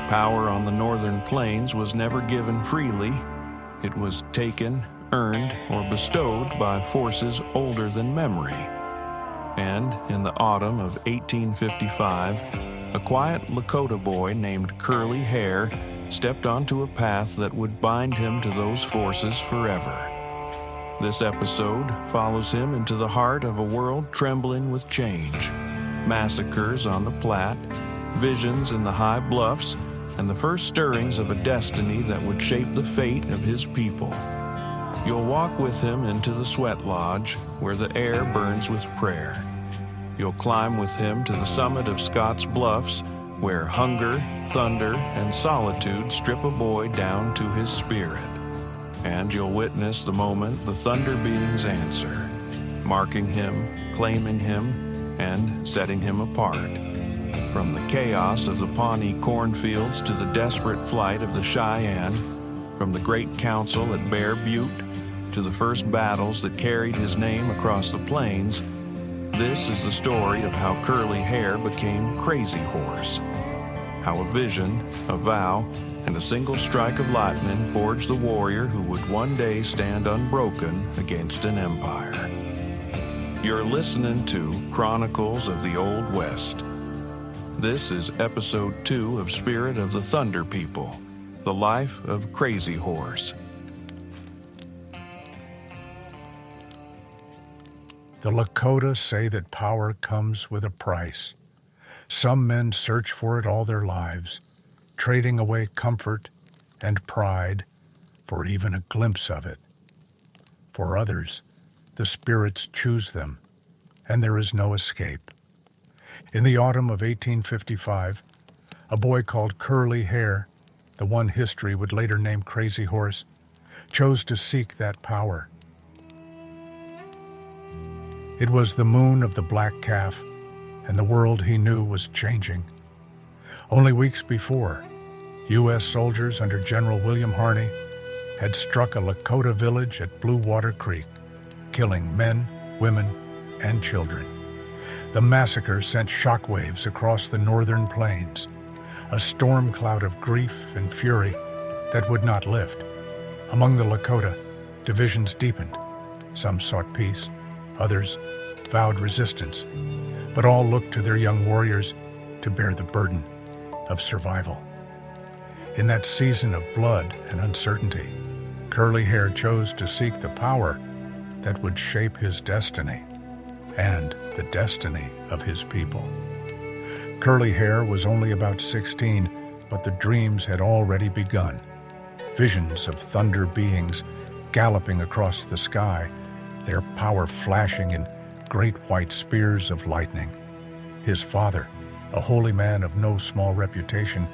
Power on the northern plains was never given freely. It was taken, earned, or bestowed by forces older than memory. And in the autumn of 1855, a quiet Lakota boy named Curly Hair stepped onto a path that would bind him to those forces forever. This episode follows him into the heart of a world trembling with change. Massacres on the Platte, visions in the high bluffs, and the first stirrings of a destiny that would shape the fate of his people. You'll walk with him into the sweat lodge, where the air burns with prayer. You'll climb with him to the summit of Scott's Bluffs, where hunger, thunder, and solitude strip a boy down to his spirit. And you'll witness the moment the thunder beings answer, marking him, claiming him, and setting him apart. From the chaos of the Pawnee cornfields to the desperate flight of the Cheyenne, from the great council at Bear Butte to the first battles that carried his name across the plains, this is the story of how Curly Hair became Crazy Horse. How a vision, a vow, and a single strike of lightning forged the warrior who would one day stand unbroken against an empire. You're listening to Chronicles of the Old West. This is Episode 2 of Spirit of the Thunder People, The Life of Crazy Horse. The Lakota say that power comes with a price. Some men search for it all their lives, trading away comfort and pride for even a glimpse of it. For others, the spirits choose them, and there is no escape. In the autumn of 1855, a boy called Curly Hair, the one history would later name Crazy Horse, chose to seek that power. It was the moon of the black calf, and the world he knew was changing. Only weeks before, U.S. soldiers under General William Harney had struck a Lakota village at Blue Water Creek, killing men, women, and children. The massacre sent shockwaves across the northern plains, a storm cloud of grief and fury that would not lift. Among the Lakota, divisions deepened. Some sought peace, others vowed resistance, but all looked to their young warriors to bear the burden of survival. In that season of blood and uncertainty, Curly Hair chose to seek the power that would shape his destiny and the destiny of his people. Curly Hair was only about 16, but the dreams had already begun. Visions of thunder beings galloping across the sky, their power flashing in great white spears of lightning. His father, a holy man of no small reputation,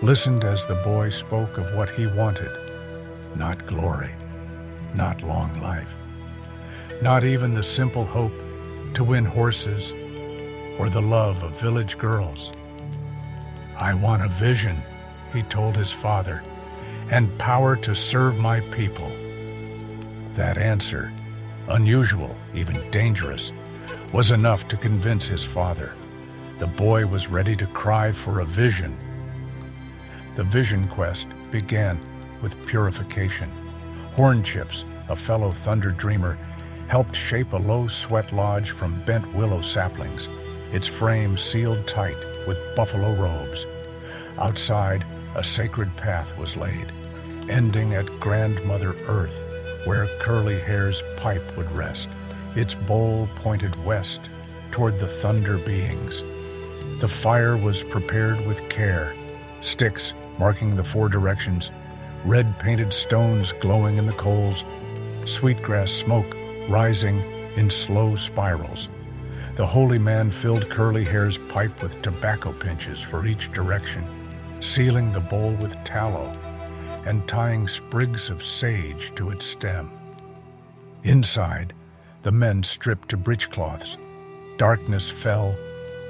listened as the boy spoke of what he wanted. Not glory, not long life, not even the simple hope to win horses or the love of village girls. "I want a vision," he told his father, "and power to serve my people." That answer, unusual, even dangerous, was enough to convince his father. The boy was ready to cry for a vision. The vision quest began with purification. Horn Chips, a fellow thunder dreamer, helped shape a low sweat lodge from bent willow saplings, its frame sealed tight with buffalo robes. Outside, a sacred path was laid, ending at Grandmother Earth, where Curly Hair's pipe would rest, its bowl pointed west toward the thunder beings. The fire was prepared with care, sticks marking the 4 directions, red-painted stones glowing in the coals, sweetgrass smoke rising in slow spirals. The holy man filled Curly Hair's pipe with tobacco pinches for each direction, sealing the bowl with tallow and tying sprigs of sage to its stem. Inside, the men stripped to breechcloths. Darkness fell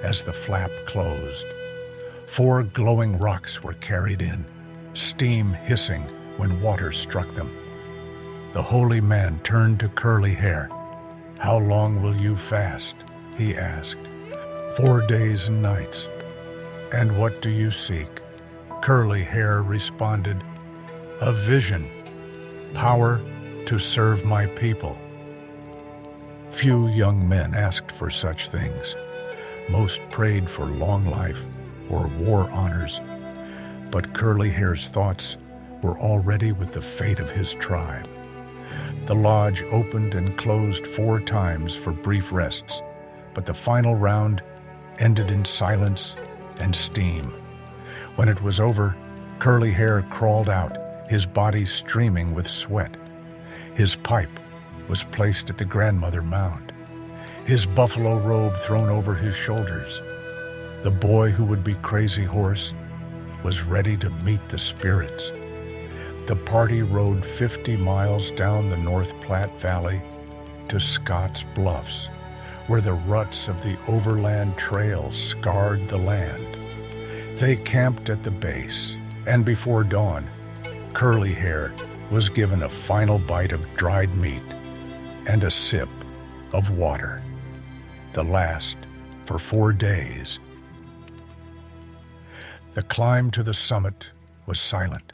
as the flap closed. 4 glowing rocks were carried in, steam hissing when water struck them. The holy man turned to Curly Hair. "How long will you fast?" he asked. 4 days and nights. "And what do you seek?" Curly Hair responded, "A vision, power to serve my people." Few young men asked for such things. Most prayed for long life or war honors. But Curly Hair's thoughts were already with the fate of his tribe. The lodge opened and closed 4 times for brief rests, but the final round ended in silence and steam. When it was over, Curly Hair crawled out, his body streaming with sweat. His pipe was placed at the grandmother mound, his buffalo robe thrown over his shoulders. The boy who would be Crazy Horse was ready to meet the spirits. The party rode 50 miles down the North Platte Valley to Scott's Bluffs, where the ruts of the overland trails scarred the land. They camped at the base, and before dawn, Curly Hair was given a final bite of dried meat and a sip of water, the last for 4 days. The climb to the summit was silent.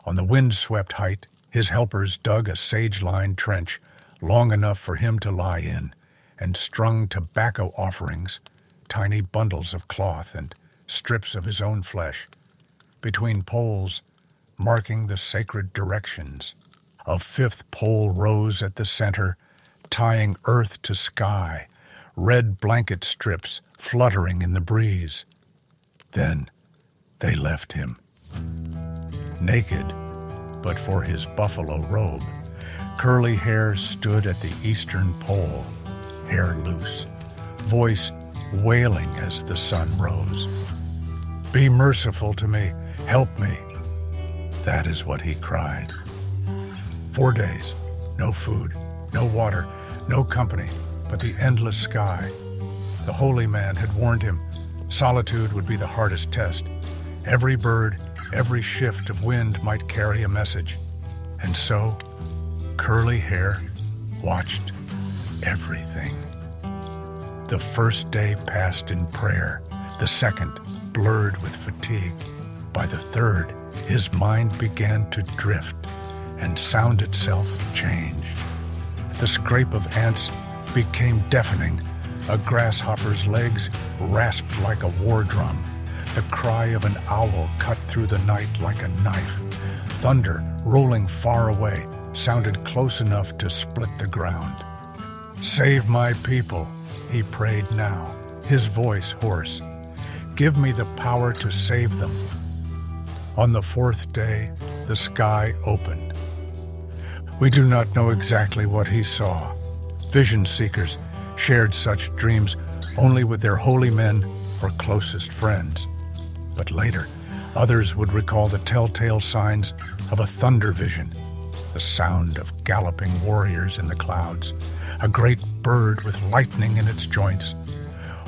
On the wind-swept height, his helpers dug a sage-lined trench long enough for him to lie in and strung tobacco offerings, tiny bundles of cloth and strips of his own flesh, between poles marking the sacred directions. A 5th pole rose at the center, tying earth to sky, red blanket strips fluttering in the breeze. Then they left him. Naked, but for his buffalo robe, Curly Hair stood at the eastern pole, hair loose, voice wailing as the sun rose. "Be merciful to me, help me." That is what he cried. 4 days, no food, no water, no company, but the endless sky. The holy man had warned him solitude would be the hardest test. Every bird, every shift of wind might carry a message. And so, Curly Hair watched everything. The first day passed in prayer, the second blurred with fatigue. By the third, his mind began to drift, and sound itself changed. The scrape of ants became deafening. A grasshopper's legs rasped like a war drum. The cry of an owl cut through the night like a knife. Thunder, rolling far away, sounded close enough to split the ground. "Save my people," he prayed now, his voice hoarse. "Give me the power to save them." On the 4th day, the sky opened. We do not know exactly what he saw. Vision seekers shared such dreams only with their holy men or closest friends. But later, others would recall the telltale signs of a thunder vision, the sound of galloping warriors in the clouds, a great bird with lightning in its joints,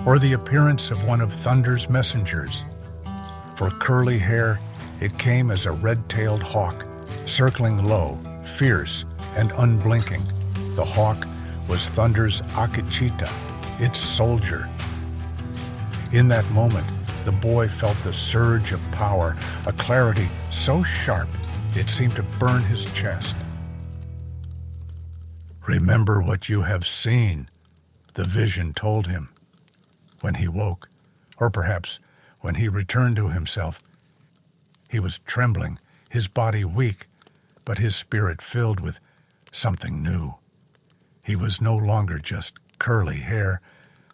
or the appearance of one of thunder's messengers. For Curly Hair, it came as a red-tailed hawk, circling low, fierce, and unblinking. The hawk was thunder's Akachita, its soldier. In that moment, the boy felt the surge of power, a clarity so sharp it seemed to burn his chest. "Remember what you have seen," the vision told him. When he woke, or perhaps when he returned to himself, he was trembling, his body weak, but his spirit filled with something new. He was no longer just Curly Hair.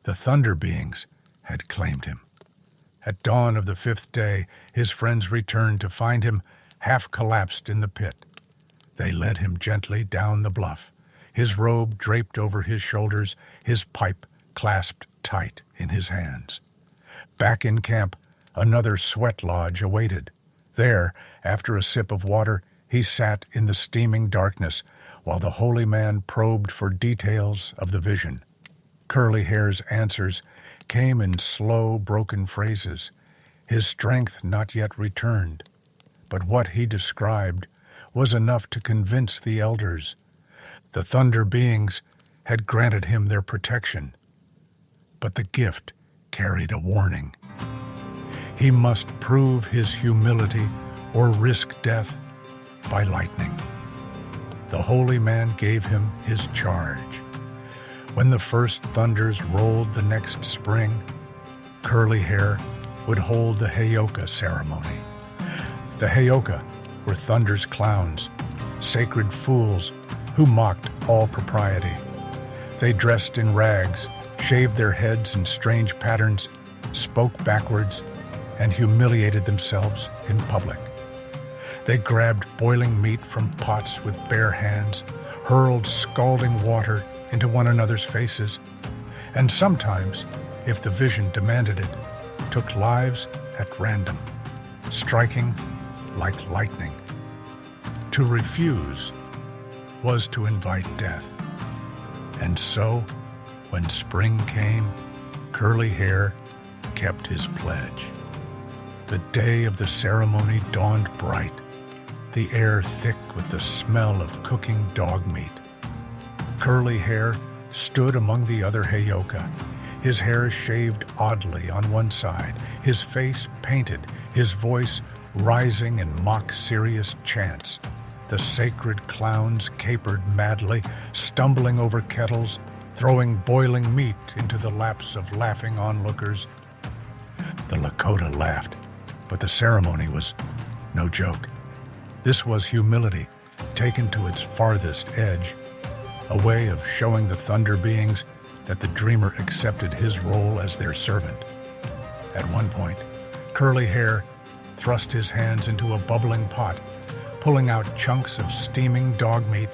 The thunder beings had claimed him. At dawn of the 5th day, his friends returned to find him half collapsed in the pit. They led him gently down the bluff, his robe draped over his shoulders, his pipe clasped tight in his hands. Back in camp, another sweat lodge awaited. There, after a sip of water, he sat in the steaming darkness while the holy man probed for details of the vision. Curly Hair's answers came in slow, broken phrases. His strength not yet returned, but what he described was enough to convince the elders. The thunder beings had granted him their protection, but the gift carried a warning. He must prove his humility or risk death by lightning. The holy man gave him his charge. When the first thunders rolled the next spring, Curly Hair would hold the heyoka ceremony. The heyoka were Thunder's clowns, sacred fools who mocked all propriety. They dressed in rags, shaved their heads in strange patterns, spoke backwards, and humiliated themselves in public. They grabbed boiling meat from pots with bare hands, hurled scalding water into one another's faces, and sometimes, if the vision demanded it, took lives at random, striking like lightning. To refuse was to invite death. And so, when spring came, Curly Hair kept his pledge. The day of the ceremony dawned bright, the air thick with the smell of cooking dog meat. Curly Hair stood among the other heyoka, his hair shaved oddly on one side, his face painted, his voice rising in mock-serious chants. The sacred clowns capered madly, stumbling over kettles, throwing boiling meat into the laps of laughing onlookers. The Lakota laughed, but the ceremony was no joke. This was humility, taken to its farthest edge, a way of showing the Thunder beings that the dreamer accepted his role as their servant. At one point, Curly Hair thrust his hands into a bubbling pot, pulling out chunks of steaming dog meat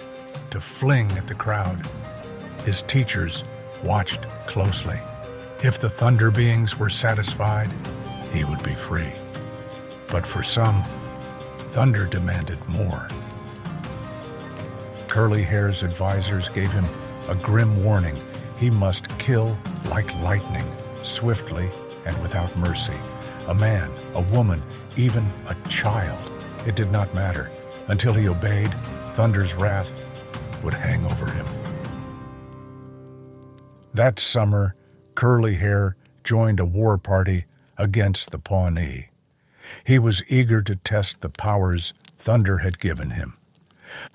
to fling at the crowd. His teachers watched closely. If the Thunder beings were satisfied, he would be free. But for some, Thunder demanded more. Curly Hair's advisors gave him a grim warning. He must kill like lightning, swiftly and without mercy. A man, a woman, even a child. It did not matter. Until he obeyed, Thunder's wrath would hang over him. That summer, Curly Hair joined a war party against the Pawnee. He was eager to test the powers Thunder had given him.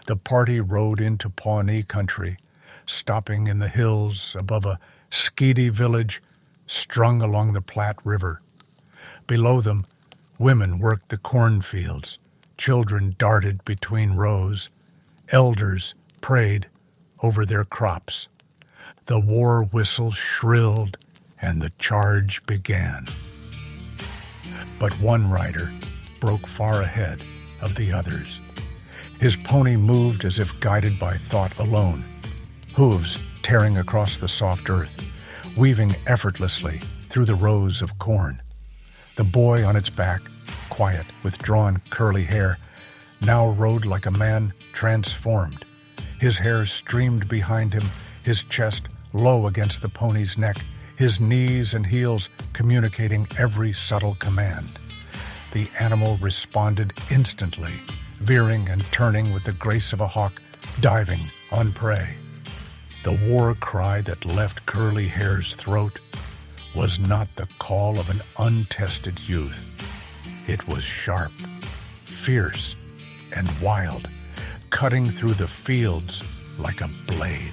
The party rode into Pawnee country, stopping in the hills above a skeety village strung along the Platte River. Below them, women worked the cornfields, children darted between rows, elders prayed over their crops. The war whistle shrilled, and the charge began. But one rider broke far ahead of the others. His pony moved as if guided by thought alone, hooves tearing across the soft earth, weaving effortlessly through the rows of corn. The boy on its back, quiet, with drawn curly hair, now rode like a man transformed. His hair streamed behind him, his chest low against the pony's neck, his knees and heels communicating every subtle command. The animal responded instantly, veering and turning with the grace of a hawk, diving on prey. The war cry that left Curly Hair's throat was not the call of an untested youth. It was sharp, fierce, and wild, cutting through the fields like a blade.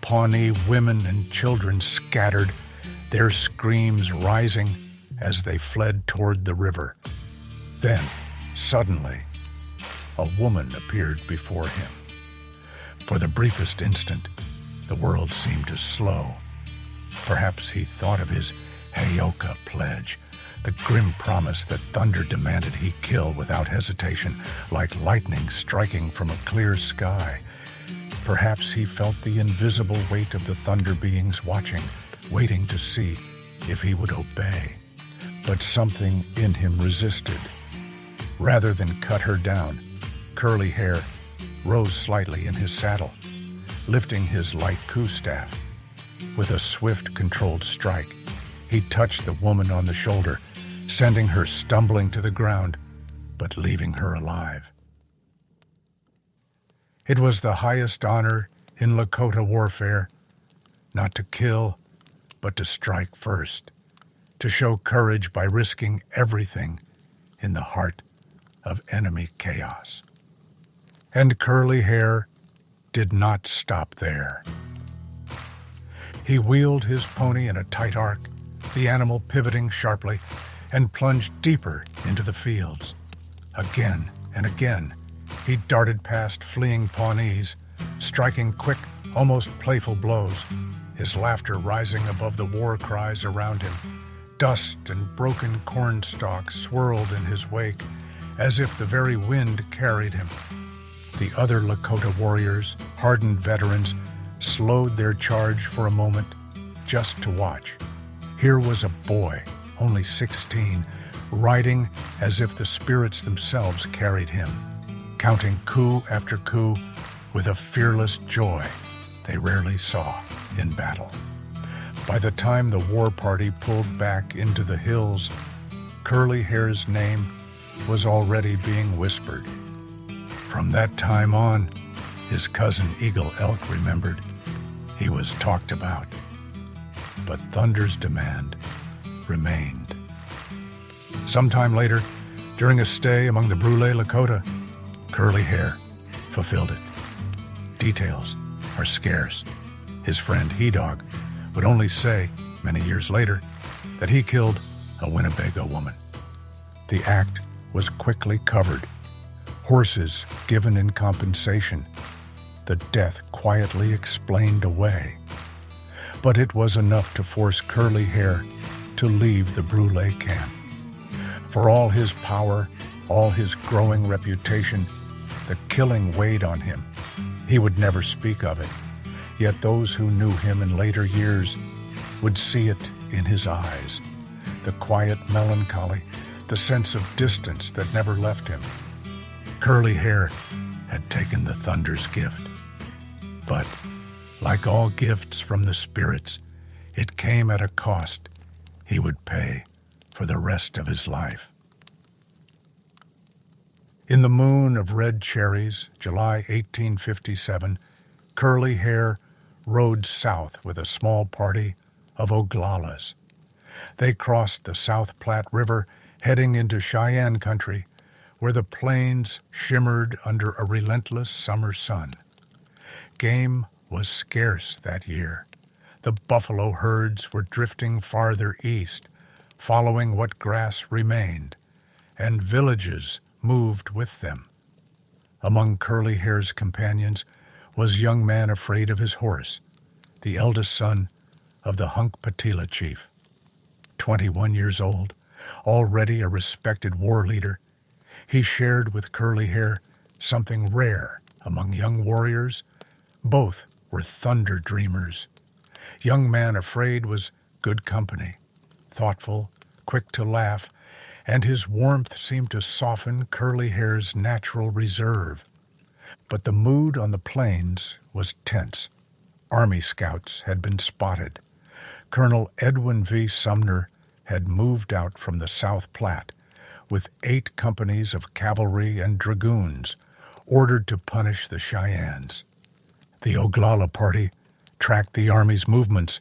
Pawnee women and children scattered, their screams rising as they fled toward the river. Then, suddenly, a woman appeared before him. For the briefest instant, the world seemed to slow. Perhaps he thought of his heyoka pledge, the grim promise that Thunder demanded he kill without hesitation, like lightning striking from a clear sky. Perhaps he felt the invisible weight of the Thunder beings watching, waiting to see if he would obey. But something in him resisted. Rather than cut her down, Curly Hair rose slightly in his saddle, lifting his light coup staff. With a swift, controlled strike, he touched the woman on the shoulder, sending her stumbling to the ground, but leaving her alive. It was the highest honor in Lakota warfare, not to kill, but to strike first. to show courage by risking everything in the heart of enemy chaos. And Curly Hair did not stop there. He wheeled his pony in a tight arc, the animal pivoting sharply, and plunged deeper into the fields. Again and again, he darted past fleeing Pawnees, striking quick, almost playful blows, his laughter rising above the war cries around him. Dust and broken corn stalks swirled in his wake, as if the very wind carried him. The other Lakota warriors, hardened veterans, slowed their charge for a moment just to watch. Here was a boy, only 16, riding as if the spirits themselves carried him, counting coup after coup with a fearless joy they rarely saw in battle. By the time the war party pulled back into the hills, Curly Hair's name was already being whispered. From that time on, his cousin Eagle Elk remembered, he was talked about. But Thunder's demand remained. Sometime later, during a stay among the Brule Lakota, Curly Hair fulfilled it. Details are scarce. His friend He-Dog would only say, many years later, that he killed a Winnebago woman. The act was quickly covered. Horses given in compensation. The death quietly explained away. But it was enough to force Curly Hair to leave the Brule camp. For all his power, all his growing reputation, the killing weighed on him. He would never speak of it, yet those who knew him in later years would see it in his eyes, the quiet melancholy, the sense of distance that never left him. Curly Hair had taken the Thunder's gift. But, like all gifts from the spirits, it came at a cost he would pay for the rest of his life. In the moon of red cherries, July 1857, Curly Hair rode south with a small party of Oglalas. They crossed the South Platte River, heading into Cheyenne country, where the plains shimmered under a relentless summer sun. Game was scarce that year. The buffalo herds were drifting farther east, following what grass remained, and villages moved with them. Among Curly Hair's companions was a young man afraid of his horse, the eldest son of the Hunkpatila chief. 21 years old, already a respected war leader, he shared with Curly Hair something rare among young warriors. Both were thunder dreamers. Young Man Afraid was good company, thoughtful, quick to laugh, and his warmth seemed to soften Curly Hair's natural reserve. But the mood on the plains was tense. Army scouts had been spotted. Colonel Edwin V. Sumner had moved out from the South Platte with 8 companies of cavalry and dragoons ordered to punish the Cheyennes. The Oglala party tracked the Army's movements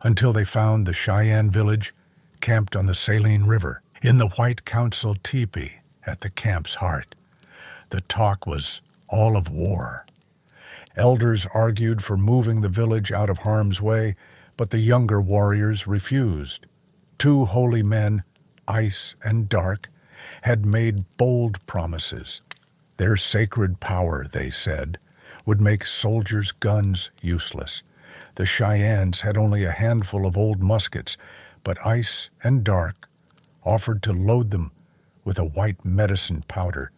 until they found the Cheyenne village camped on the Saline River in the White Council teepee at the camp's heart. The talk was all of war. Elders argued for moving the village out of harm's way, but the younger warriors refused. 2 holy men, Ice and Dark, had made bold promises. Their sacred power, they said, would make soldiers' guns useless. The Cheyennes had only a handful of old muskets, but Ice and Dark offered to load them with a white medicine powder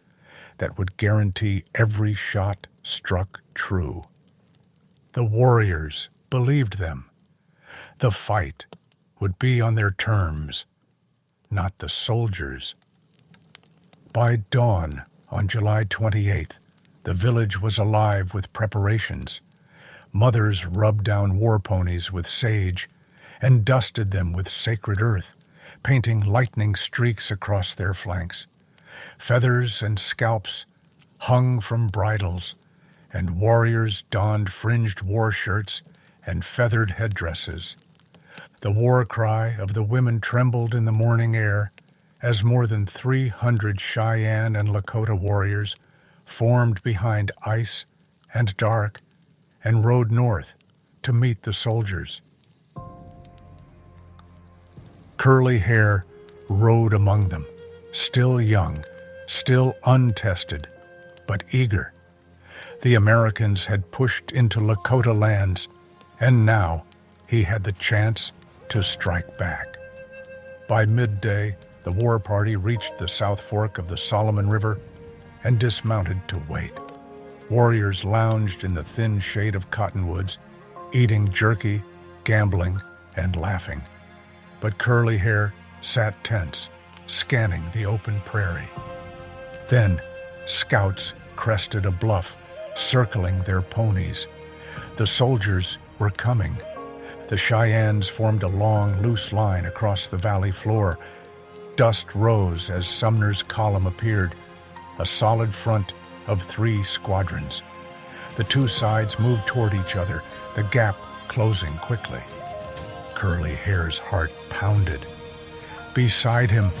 that would guarantee every shot struck true. The warriors believed them. The fight would be on their terms, not the soldiers. By dawn on July 28th, the village was alive with preparations. Mothers rubbed down war ponies with sage and dusted them with sacred earth, painting lightning streaks across their flanks. Feathers and scalps hung from bridles, and warriors donned fringed war shirts and feathered headdresses. The war cry of the women trembled in the morning air as more than 300 Cheyenne and Lakota warriors formed behind ice and dark and rode north to meet the soldiers. Curly Hair rode among them, still young, still untested, but eager. The Americans had pushed into Lakota lands, and now he had the chance to strike back. By midday, the war party reached the South Fork of the Solomon River and dismounted to wait. Warriors lounged in the thin shade of cottonwoods, eating jerky, gambling, and laughing. But Curly Hair sat tense, scanning the open prairie. Then, scouts crested a bluff, circling their ponies. The soldiers were coming. The Cheyennes formed a long, loose line across the valley floor. Dust rose as Sumner's column appeared, a solid front of 3 squadrons. The two sides moved toward each other, the gap closing quickly. Curly Hair's heart pounded. Beside him,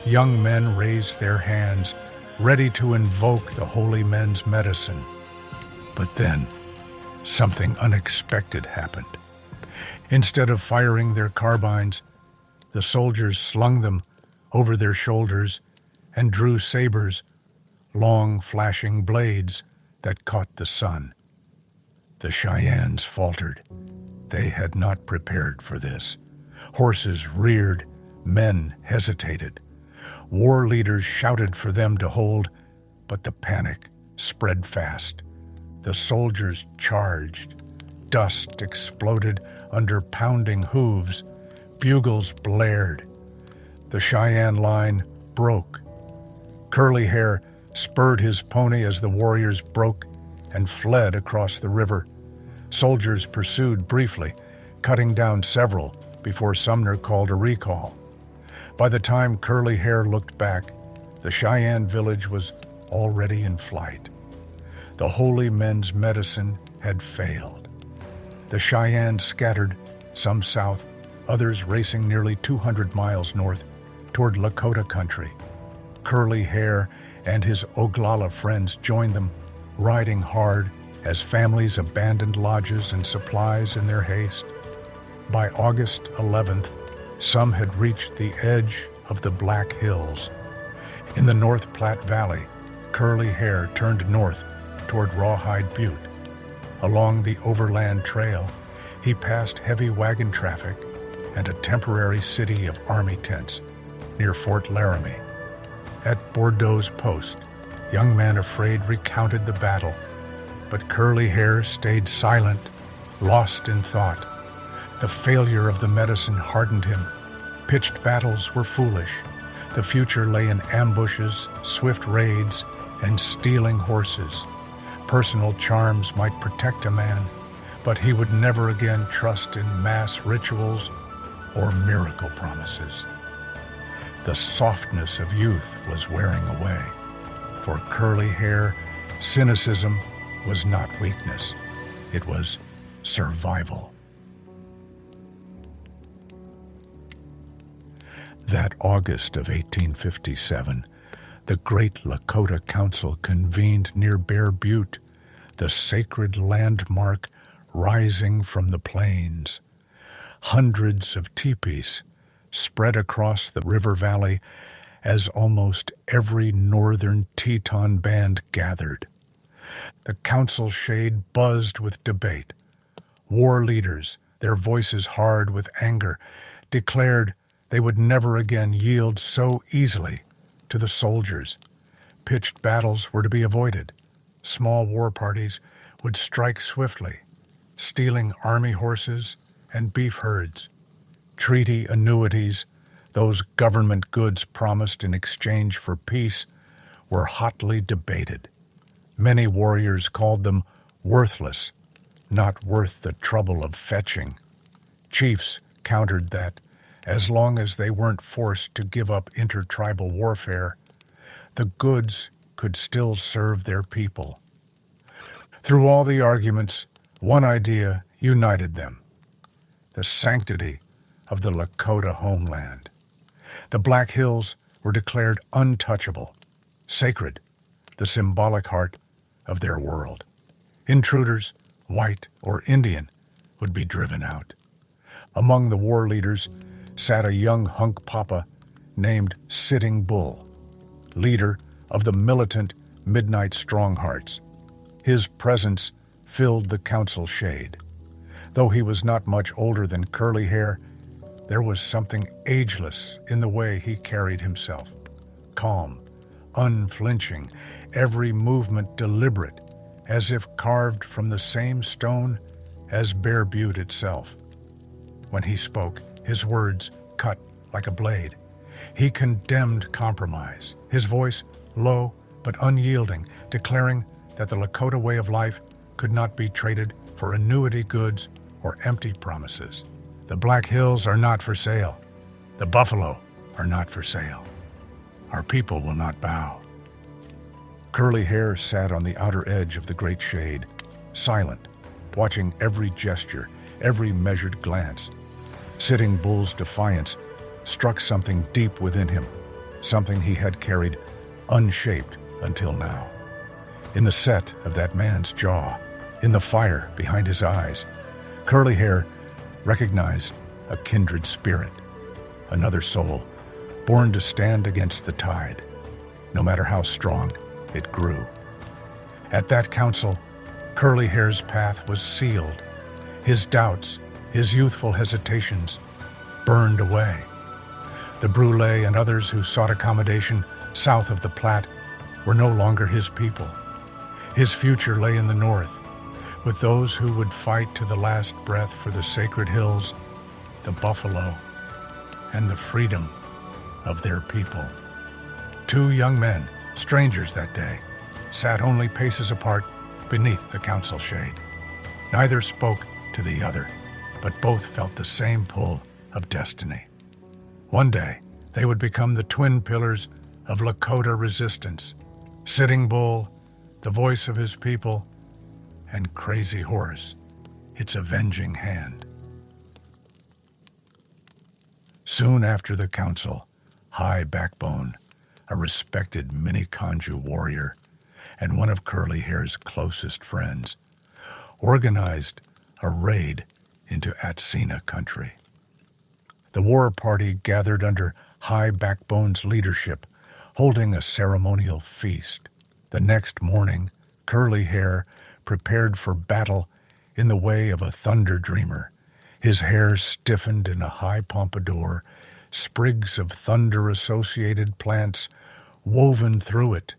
young men raised their hands, ready to invoke the holy men's medicine. But then, something unexpected happened. Instead of firing their carbines, the soldiers slung them over their shoulders and drew sabers, long flashing blades that caught the sun. The Cheyennes faltered. They had not prepared for this. Horses reared, men hesitated. War leaders shouted for them to hold, but the panic spread fast. The soldiers charged. Dust exploded under pounding hooves. Bugles blared. The Cheyenne line broke. Curly Hair spurred his pony as the warriors broke and fled across the river. Soldiers pursued briefly, cutting down several before Sumner called a recall. By the time Curly Hair looked back, the Cheyenne village was already in flight. The holy men's medicine had failed. The Cheyenne scattered, some south, others racing nearly 200 miles north toward Lakota country. Curly Hair and his Oglala friends joined them, riding hard as families abandoned lodges and supplies in their haste. By August 11th, some had reached the edge of the Black Hills. In the North Platte Valley, Curly Hair turned north toward Rawhide Butte. Along the overland trail, he passed heavy wagon traffic and a temporary city of army tents near Fort Laramie. At Bordeaux's post, young man afraid recounted the battle, but Curly Hair stayed silent, lost in thought. The failure of the medicine hardened him. Pitched battles were foolish. The future lay in ambushes, swift raids, and stealing horses. Personal charms might protect a man, but he would never again trust in mass rituals or miracle promises. The softness of youth was wearing away. For Curly Hair, cynicism was not weakness. It was survival. That August of 1857, the great Lakota Council convened near Bear Butte, the sacred landmark rising from the plains. Hundreds of teepees spread across the river valley as almost every northern Teton band gathered. The council shade buzzed with debate. War leaders, their voices hard with anger, declared they would never again yield so easily to the soldiers. Pitched battles were to be avoided. Small war parties would strike swiftly, stealing army horses and beef herds. Treaty annuities, those government goods promised in exchange for peace, were hotly debated. Many warriors called them worthless, not worth the trouble of fetching. Chiefs countered that, as long as they weren't forced to give up intertribal warfare, the goods could still serve their people. Through all the arguments, one idea united them: the sanctity of the Lakota homeland. The Black Hills were declared untouchable, sacred, the symbolic heart of their world. Intruders, white or Indian, would be driven out. Among the war leaders sat a young hunk papa named Sitting Bull, leader of the militant Midnight Stronghearts. His presence filled the council shade. Though he was not much older than Curly Hair, there was something ageless in the way he carried himself. Calm, unflinching, every movement deliberate, as if carved from the same stone as Bear Butte itself. When he spoke, his words cut like a blade. He condemned compromise, his voice low but unyielding, declaring that the Lakota way of life could not be traded for annuity goods or empty promises. The Black Hills are not for sale. The buffalo are not for sale. Our people will not bow. Curly Hair sat on the outer edge of the great shade, silent, watching every gesture, every measured glance. Sitting Bull's defiance struck something deep within him, something he had carried unshaped until now. In the set of that man's jaw, in the fire behind his eyes, Curly Hair recognized a kindred spirit, another soul, born to stand against the tide. No matter how strong, it grew. At that council, Curly Hair's path was sealed. His doubts, his youthful hesitations, burned away. The Brule and others who sought accommodation south of the Platte were no longer his people. His future lay in the north, with those who would fight to the last breath for the sacred hills, the buffalo, and the freedom of their people. Two young men, strangers that day, sat only paces apart beneath the council shade. Neither spoke to the other, but both felt the same pull of destiny. One day, they would become the twin pillars of Lakota resistance. Sitting Bull, the voice of his people, and Crazy Horse, its avenging hand. Soon after the council, High Backbone, a respected Mini-Kanju warrior and one of Curly Hair's closest friends, organized a raid into Atsina country. The war party gathered under High Backbone's leadership, holding a ceremonial feast. The next morning, Curly Hair prepared for battle in the way of a thunder dreamer, his hair stiffened in a high pompadour, sprigs of thunder-associated plants woven through it,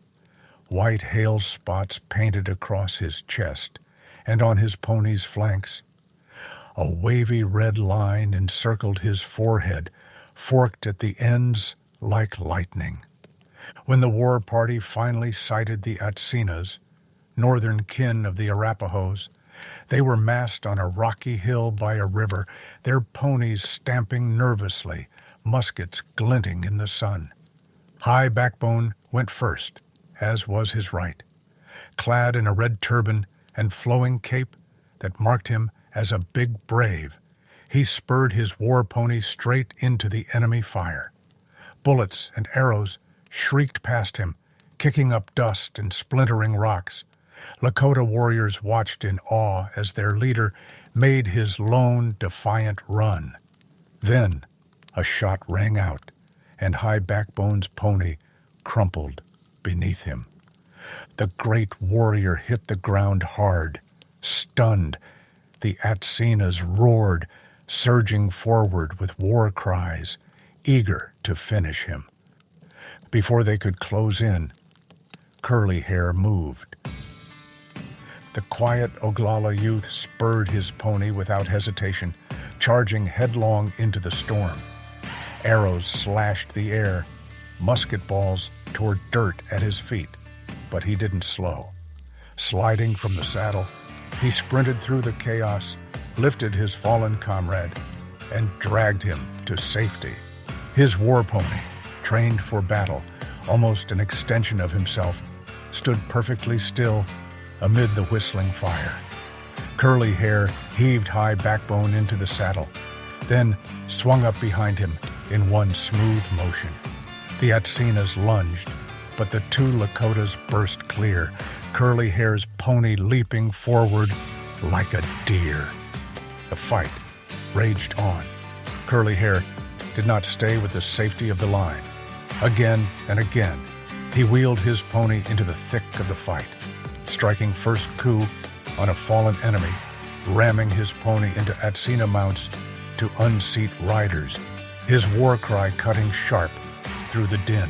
white hail spots painted across his chest and on his pony's flanks. A wavy red line encircled his forehead, forked at the ends like lightning. When the war party finally sighted the Atsinas, northern kin of the Arapahoes, they were massed on a rocky hill by a river, their ponies stamping nervously, muskets glinting in the sun. High Backbone went first, as was his right. Clad in a red turban and flowing cape that marked him as a big brave, he spurred his war pony straight into the enemy fire. Bullets and arrows shrieked past him, kicking up dust and splintering rocks. Lakota warriors watched in awe as their leader made his lone, defiant run. Then a shot rang out, and High Backbone's pony crumpled beneath him. The great warrior hit the ground hard. Stunned, the Atsinas roared, surging forward with war cries, eager to finish him. Before they could close in, Curly Hair moved. The quiet Oglala youth spurred his pony without hesitation, charging headlong into the storm. Arrows slashed the air, musket balls tore dirt at his feet, but he didn't slow. Sliding from the saddle, he sprinted through the chaos, lifted his fallen comrade, and dragged him to safety. His war pony, trained for battle, almost an extension of himself, stood perfectly still amid the whistling fire. Curly Hair heaved High Backbone into the saddle. then swung up behind him in one smooth motion. The Atsenas lunged, but the two Lakotas burst clear, Curly Hair's pony leaping forward like a deer. The fight raged on. Curly Hair did not stay with the safety of the line. Again and again, he wheeled his pony into the thick of the fight, striking first coup on a fallen enemy, ramming his pony into Atsena mounts to unseat riders, his war cry cutting sharp through the din.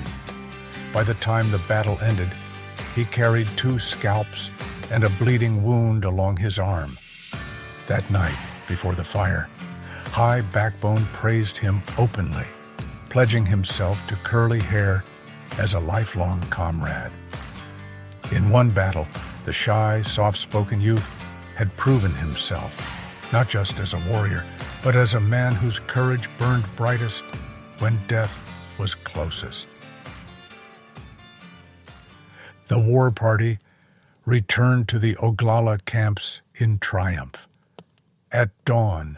By the time the battle ended, he carried 2 scalps and a bleeding wound along his arm. That night, before the fire, High Backbone praised him openly, pledging himself to Curly Hair as a lifelong comrade. In one battle, the shy, soft-spoken youth had proven himself, not just as a warrior, but as a man whose courage burned brightest when death was closest. The war party returned to the Oglala camps in triumph. At dawn,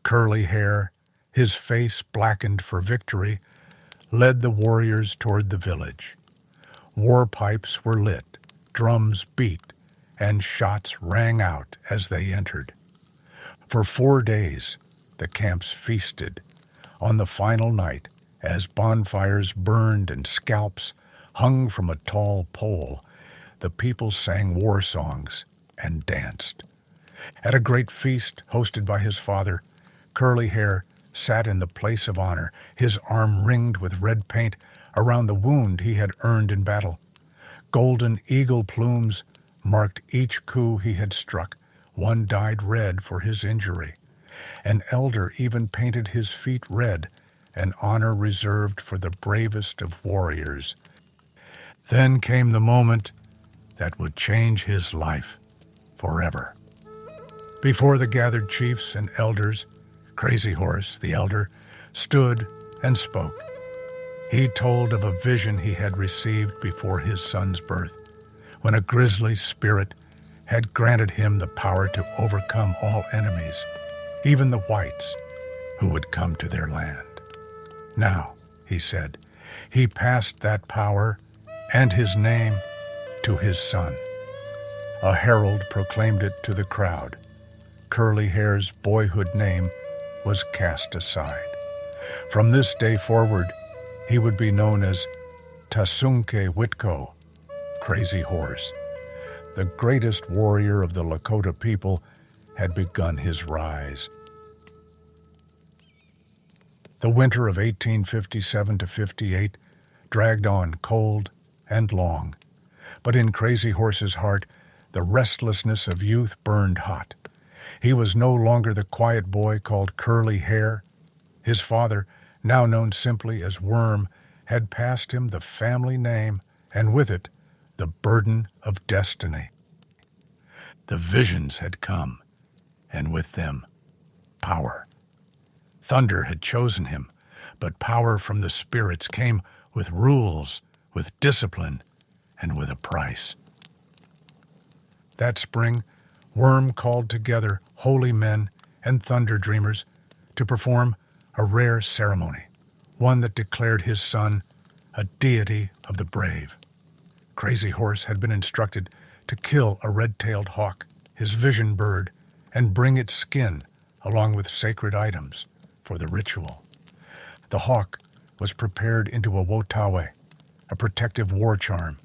Curly Hair, his face blackened for victory, led the warriors toward the village. War pipes were lit, drums beat, and shots rang out as they entered. For 4 days, the camps feasted. On the final night, as bonfires burned and scalps hung from a tall pole, the people sang war songs and danced. At a great feast hosted by his father, Curly Hair sat in the place of honor, his arm ringed with red paint around the wound he had earned in battle. Golden eagle plumes marked each coup he had struck, one dyed red for his injury. An elder even painted his feet red, an honor reserved for the bravest of warriors. Then came the moment that would change his life forever. Before the gathered chiefs and elders, Crazy Horse, the elder, stood and spoke. He told of a vision he had received before his son's birth, when a grisly spirit had granted him the power to overcome all enemies, even the whites who would come to their land. Now, he said, he passed that power and his name to his son. A herald proclaimed it to the crowd. Curly Hair's boyhood name was cast aside. From this day forward, he would be known as Tasunke Witko, Crazy Horse. The greatest warrior of the Lakota people had begun his rise. The winter of 1857 to 58 dragged on cold and long, but in Crazy Horse's heart, the restlessness of youth burned hot. He was no longer the quiet boy called Curly Hair. His father, now known simply as Worm, had passed him the family name, and with it, the burden of destiny. The visions had come, and with them, power. Thunder had chosen him, but power from the spirits came with rules, with discipline, and with a price. That spring, Worm called together holy men and thunder dreamers to perform a rare ceremony, one that declared his son a deity of the brave. Crazy Horse had been instructed to kill a red-tailed hawk, his vision bird, and bring its skin along with sacred items for the ritual. The hawk was prepared into a wotawe, a protective war charm.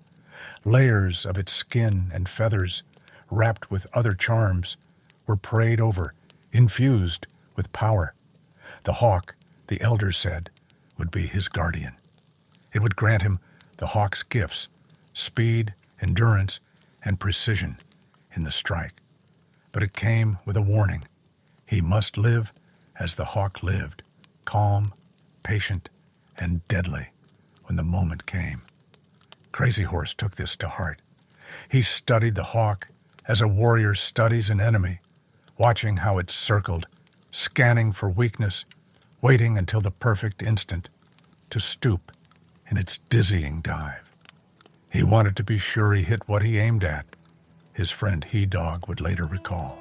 Layers of its skin and feathers, wrapped with other charms, were prayed over, infused with power. The hawk, the elders said, would be his guardian. It would grant him the hawk's gifts, speed, endurance, and precision in the strike. But it came with a warning. He must live as the hawk lived, calm, patient, and deadly when the moment came. Crazy Horse took this to heart. He studied the hawk as a warrior studies an enemy, watching how it circled, scanning for weakness, waiting until the perfect instant to stoop in its dizzying dive. He wanted to be sure he hit what he aimed at, his friend He-Dog would later recall.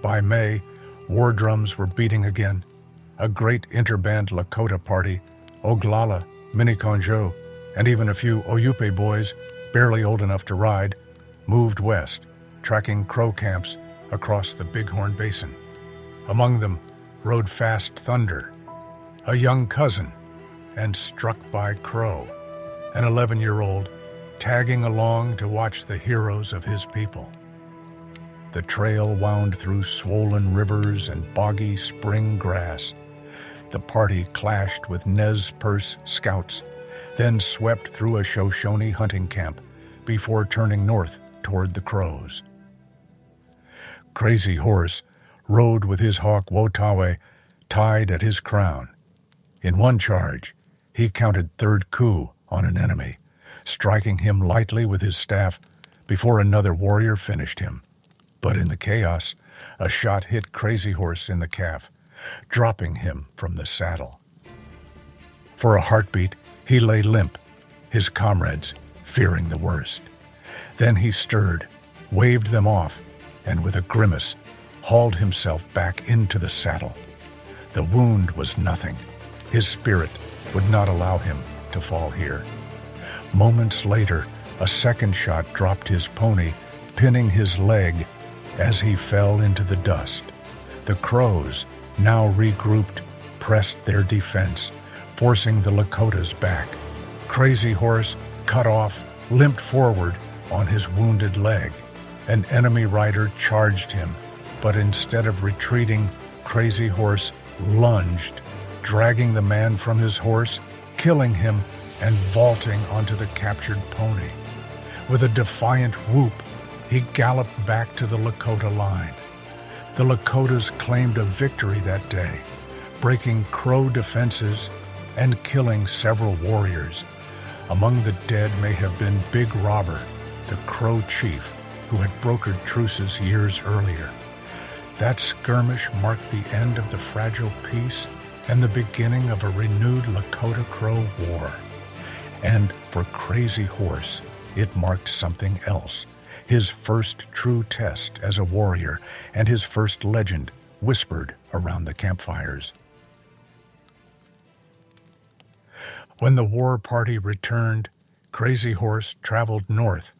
By May, War drums were beating again. A great interband Lakota party, Oglala, Miniconjo, and even a few Oyupe boys, barely old enough to ride, moved west, tracking Crow camps across the Bighorn Basin. Among them rode Fast Thunder, a young cousin, and Struck by Crow, an 11-year-old, tagging along to watch the heroes of his people. The trail wound through swollen rivers and boggy spring grass. The party clashed with Nez Perce scouts, then swept through a Shoshone hunting camp before turning north toward the Crows. Crazy Horse rode with his hawk Wotawe tied at his crown. In one charge, he counted third coup on an enemy, striking him lightly with his staff before another warrior finished him. But in the chaos, a shot hit Crazy Horse in the calf, dropping him from the saddle. For a heartbeat, he lay limp, his comrades fearing the worst. Then he stirred, waved them off, and with a grimace, hauled himself back into the saddle. The wound was nothing. His spirit would not allow him to fall here. Moments later, a second shot dropped his pony, pinning his leg as he fell into the dust. The Crows, now regrouped, pressed their defense, forcing the Lakotas back. Crazy Horse, cut off, limped forward on his wounded leg. An enemy rider charged him, but instead of retreating, Crazy Horse lunged, dragging the man from his horse, killing him, and vaulting onto the captured pony. With a defiant whoop, he galloped back to the Lakota line. The Lakotas claimed a victory that day, breaking Crow defenses and killing several warriors. Among the dead may have been Big Robber, the Crow chief who had brokered truces years earlier. That skirmish marked the end of the fragile peace and the beginning of a renewed Lakota-Crow war. And for Crazy Horse, it marked something else. His first true test as a warrior and his first legend whispered around the campfires. When the war party returned, Crazy Horse traveled north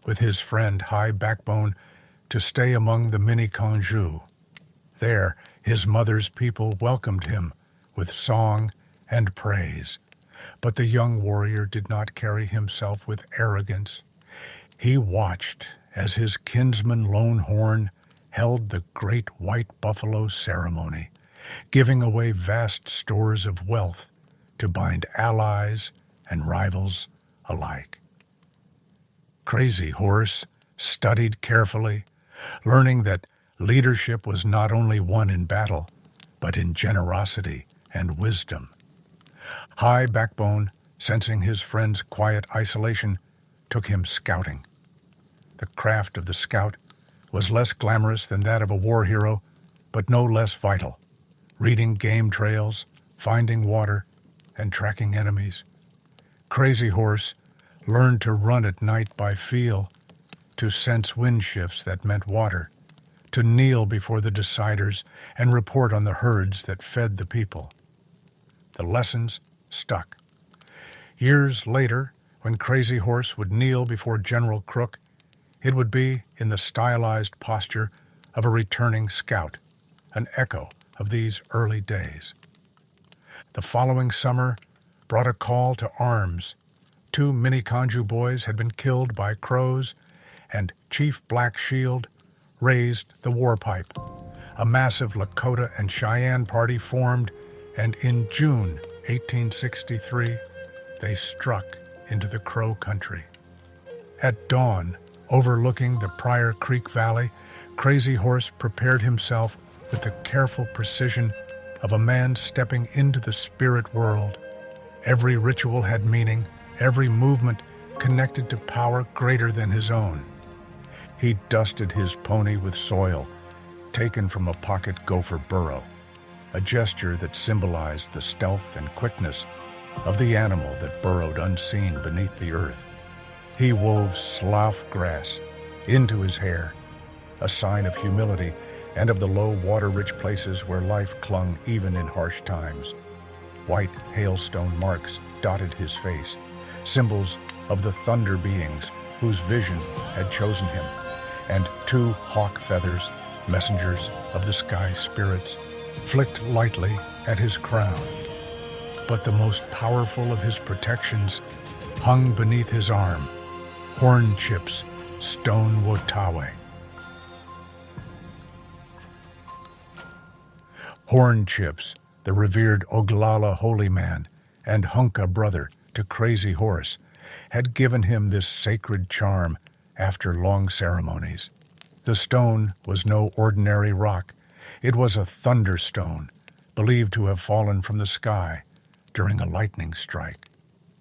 with his friend High Backbone to stay among the Miniconjo. There, his mother's people welcomed him with song and praise. But the young warrior did not carry himself with arrogance. He watched as his kinsman Lone Horn held the great white buffalo ceremony, giving away vast stores of wealth to bind allies and rivals alike. Crazy Horse studied carefully, learning that leadership was not only won in battle, but in generosity and wisdom. High Backbone, sensing his friend's quiet isolation, took him scouting. The craft of the scout was less glamorous than that of a war hero, but no less vital, reading game trails, finding water, and tracking enemies. Crazy Horse learned to run at night by feel, to sense wind shifts that meant water, to kneel before the deciders and report on the herds that fed the people. The lessons stuck. Years later, when Crazy Horse would kneel before General Crook, it would be in the stylized posture of a returning scout, an echo of these early days. The following summer brought a call to arms. 2 Miniconjo boys had been killed by Crows, and Chief Black Shield raised the war pipe. A massive Lakota and Cheyenne party formed, and in June 1863, they struck into the Crow country. At dawn, overlooking the Pryor Creek Valley, Crazy Horse prepared himself with the careful precision of a man stepping into the spirit world. Every ritual had meaning, every movement connected to power greater than his own. He dusted his pony with soil, taken from a pocket gopher burrow, a gesture that symbolized the stealth and quickness of the animal that burrowed unseen beneath the earth. He wove slough grass into his hair, a sign of humility and of the low, water-rich places where life clung even in harsh times. White hailstone marks dotted his face, symbols of the thunder beings whose vision had chosen him, and 2 hawk feathers, messengers of the sky spirits, flicked lightly at his crown. But the most powerful of his protections hung beneath his arm, horn chips, stone wotawe. Horn chips, the revered Oglala holy man and Hunka brother to Crazy Horse, had given him this sacred charm after long ceremonies. The stone was no ordinary rock. It was a thunderstone, believed to have fallen from the sky during a lightning strike.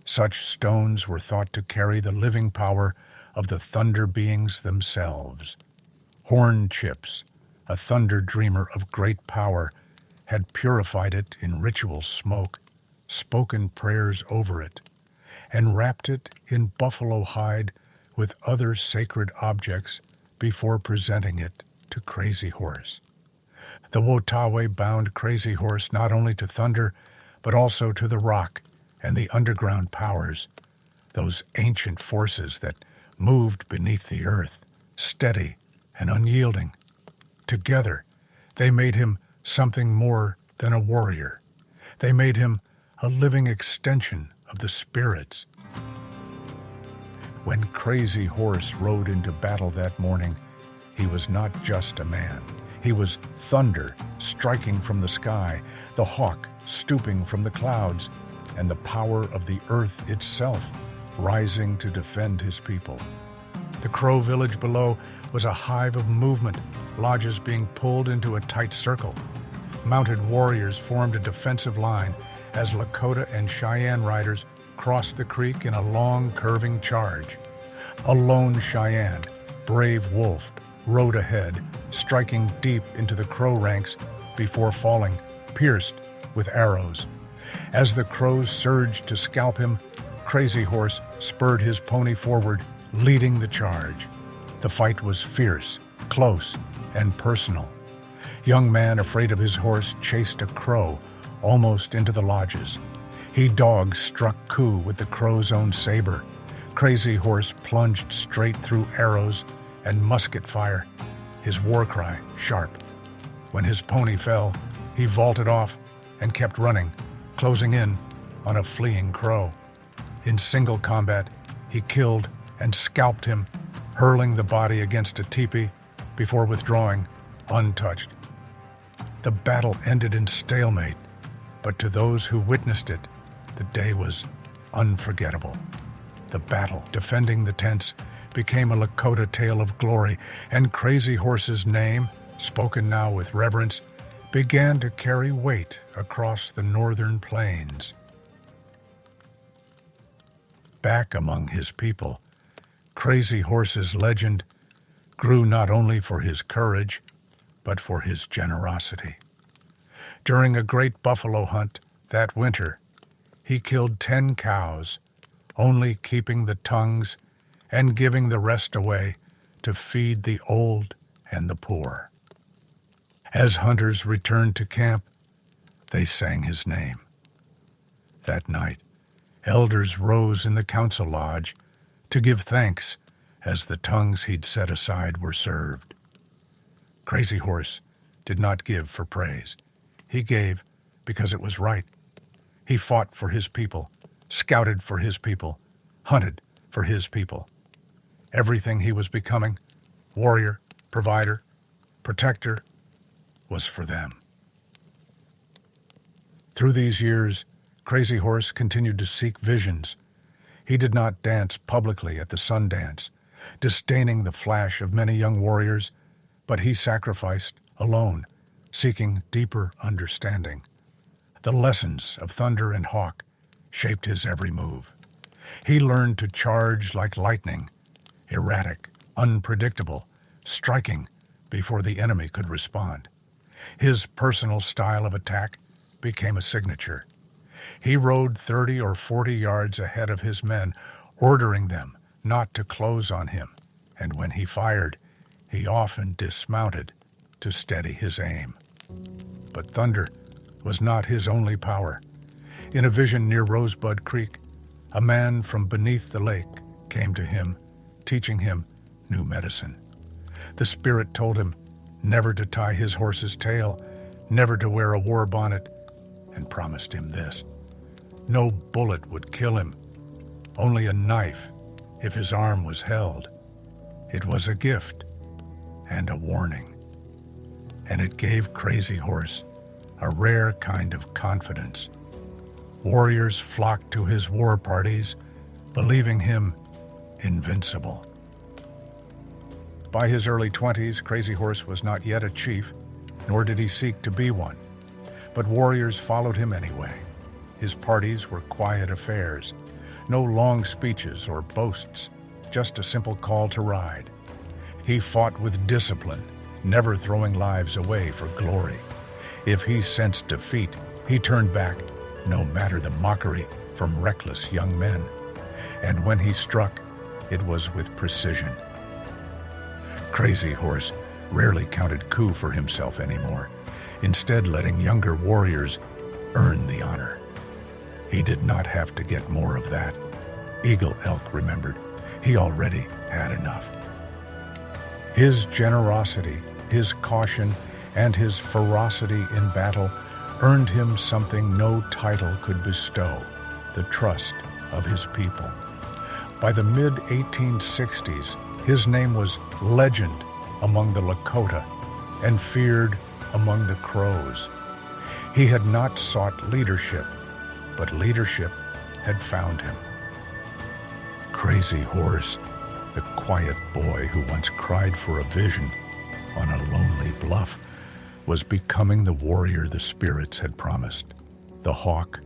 Such stones were thought to carry the living power of the thunder beings themselves. Horn chips, a thunder dreamer of great power, had purified it in ritual smoke, spoken prayers over it, and wrapped it in buffalo hide with other sacred objects before presenting it to Crazy Horse. The Wotawe bound Crazy Horse not only to thunder, but also to the rock and the underground powers, those ancient forces that moved beneath the earth, steady and unyielding. Together, they made him something more than a warrior. They made him a living extension of the spirits. When Crazy Horse rode into battle that morning, he was not just a man. He was thunder striking from the sky, the hawk stooping from the clouds, and the power of the earth itself rising to defend his people. The Crow village below was a hive of movement, lodges being pulled into a tight circle. Mounted warriors formed a defensive line as Lakota and Cheyenne riders crossed the creek in a long, curving charge. A lone Cheyenne, brave wolf, rode ahead, striking deep into the Crow ranks before falling, pierced with arrows. As the Crows surged to scalp him, Crazy Horse spurred his pony forward, leading the charge. The fight was fierce, close, and personal. Young man, afraid of his horse, chased a crow almost into the lodges. He dog-struck coup with the crow's own saber. Crazy Horse plunged straight through arrows and musket fire, his war cry sharp. When his pony fell, he vaulted off and kept running, closing in on a fleeing crow. In single combat, he killed and scalped him, hurling the body against a teepee before withdrawing, untouched. The battle ended in stalemate, but to those who witnessed it, the day was unforgettable. The battle, defending the tents, became a Lakota tale of glory, and Crazy Horse's name, spoken now with reverence, began to carry weight across the northern plains. Back among his people, Crazy Horse's legend grew not only for his courage, but for his generosity. During a great buffalo hunt that winter, he killed 10 cows, only keeping the tongues and giving the rest away to feed the old and the poor. As hunters returned to camp, they sang his name. That night, elders rose in the council lodge to give thanks as the tongues he'd set aside were served. Crazy Horse did not give for praise. He gave because it was right. He fought for his people, scouted for his people, hunted for his people. Everything he was becoming, warrior, provider, protector, was for them. Through these years, Crazy Horse continued to seek visions. He did not dance publicly at the sun dance, disdaining the flash of many young warriors, but he sacrificed alone, seeking deeper understanding. The lessons of thunder and hawk shaped his every move. He learned to charge like lightning, erratic, unpredictable, striking before the enemy could respond. His personal style of attack became a signature. He rode 30 or 40 yards ahead of his men, ordering them not to close on him, and when he fired, he often dismounted to steady his aim. But thunder was not his only power. In a vision near Rosebud Creek, a man from beneath the lake came to him, teaching him new medicine. The spirit told him never to tie his horse's tail, never to wear a war bonnet, and promised him this: no bullet would kill him, only a knife if his arm was held. It was a gift and a warning, and it gave Crazy Horse a rare kind of confidence. Warriors flocked to his war parties, believing him invincible. By his early 20s, Crazy Horse was not yet a chief, nor did he seek to be one. But warriors followed him anyway. His parties were quiet affairs, no long speeches or boasts, just a simple call to ride. He fought with discipline, never throwing lives away for glory. If he sensed defeat, he turned back, no matter the mockery from reckless young men. And when he struck, it was with precision. Crazy Horse rarely counted coup for himself anymore, instead letting younger warriors earn the honor. He did not have to get more of that. Eagle Elk remembered he already had enough. His generosity, his caution, and his ferocity in battle earned him something no title could bestow: the trust of his people. By the mid-1860s, his name was legend among the Lakota and feared among the Crows. He had not sought leadership, but leadership had found him. Crazy Horse, the quiet boy who once cried for a vision on a lonely bluff, was becoming the warrior the spirits had promised, the hawk,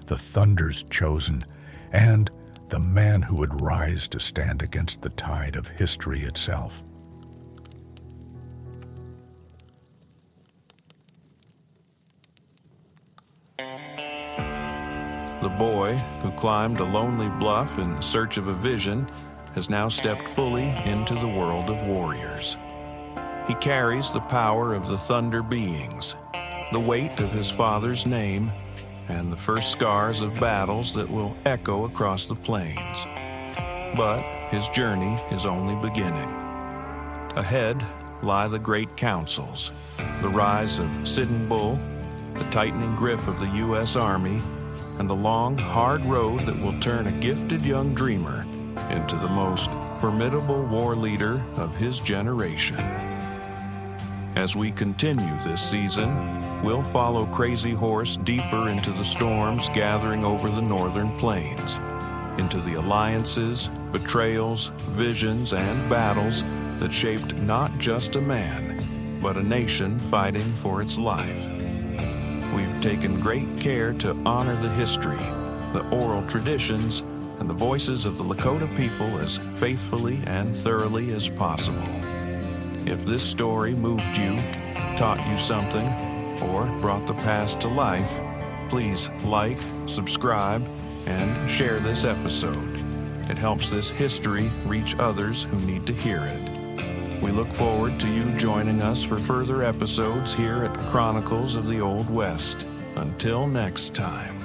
the thunder's chosen, and the man who would rise to stand against the tide of history itself. The boy who climbed a lonely bluff in search of a vision has now stepped fully into the world of warriors. He carries the power of the thunder beings, the weight of his father's name, and the first scars of battles that will echo across the plains. But his journey is only beginning. Ahead lie the great councils, the rise of Sitting Bull, the tightening grip of the U.S. Army, and the long, hard road that will turn a gifted young dreamer into the most formidable war leader of his generation. As we continue this season, we'll follow Crazy Horse deeper into the storms gathering over the northern plains, into the alliances, betrayals, visions, and battles that shaped not just a man, but a nation fighting for its life. We've taken great care to honor the history, the oral traditions, and the voices of the Lakota people as faithfully and thoroughly as possible. If this story moved you, taught you something, or brought the past to life, please like, subscribe, and share this episode. It helps this history reach others who need to hear it. We look forward to you joining us for further episodes here at Chronicles of the Old West. Until next time.